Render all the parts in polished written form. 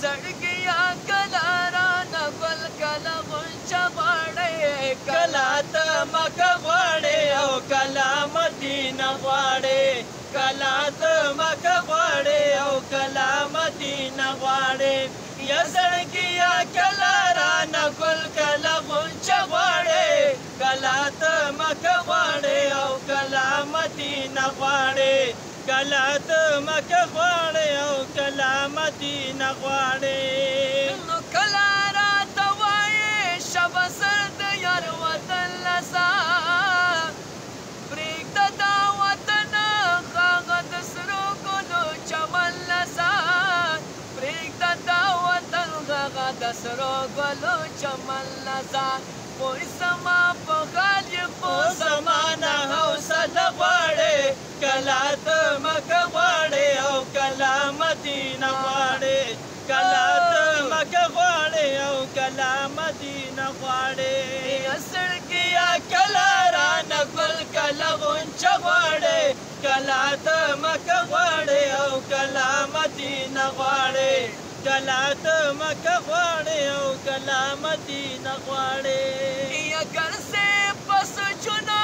زړګیا کله رانه ګل کله غنچه غواړې کله ته مکه غواړې او کله مدینه غواړې کله ته مکه غواړې او کله مدینه غواړې یا زړګیا کله رانه ګل کله غنچه غواړې کله ته مکه غواړې او کله مدینه غواړې کله ته مکه غواړې او کله مدینه غواړې نو کله راته وایې شبه سر د یار وطن لسا پرېږده دا وطن هغه د سرو ګلو چمن لسا پرېږده دا وطن هغه د سرو ګلو چمن لسا پوه زما په حال یې خو زما نه حوصله غواړې کله ته مکه غواړې او کله مدینه غواړې کله ته مکه غواړې او کله مدینه غواړې زړګیا کله رانه ګل کله غنچه غواړې کله ته مکه غواړې او کله مدینه غواړې کله ته مکه غواړې او کله مدینه غواړې اگر سے پس چنا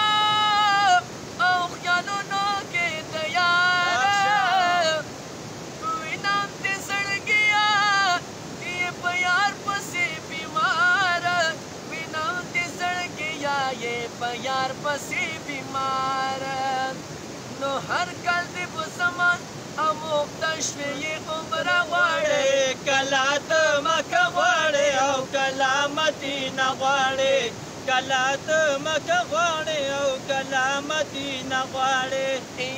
او خیالونو کې د یار وینم دې زړګیا یې په یار پسې بیمار وینم دې زړګیا یې په یار پسې بیمار نو هر کال دې په زمان اموخته شوې یې عمره غواړې کله ته مکه غواړې او کله مدینه غواړې کله ته مکه غواړې او کله مدینه غواړې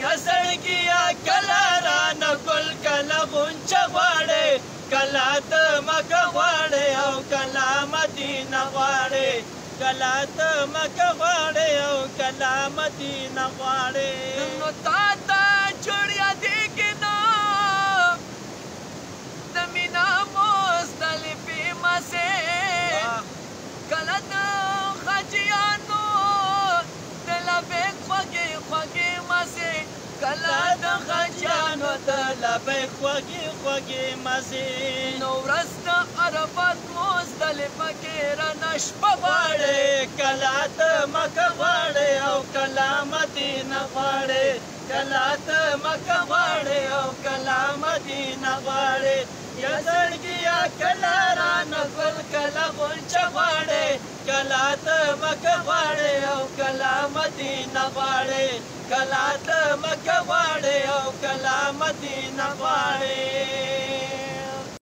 یا زړګیا کله رانه ګل کله غنچه غواړې کله ته مکه غواړې او کله مدینه غواړې کله ته مکه غواړې او کله مدینه غواړې نو تا ته جوړ یادېږي نو د مینا مزدلفې مزې کله د حاجیانو د لبیک خوږې خوږې مزې کله د حاجیانو د لبیک خوږې خوږې مزې نو ورځ د عرفات مزدلفه کې رانه شپه غواړې کله ته مکه غواړې او کله مدینه غواړې کله ته مکه غواړې او کله مدینه غواړې یا زړګیا کله رانه ګل کله غنچه غواړې کله ته مکه غواړې او کله مدینه غواړې کله ته مکه غواړې او کله مدینه غواړې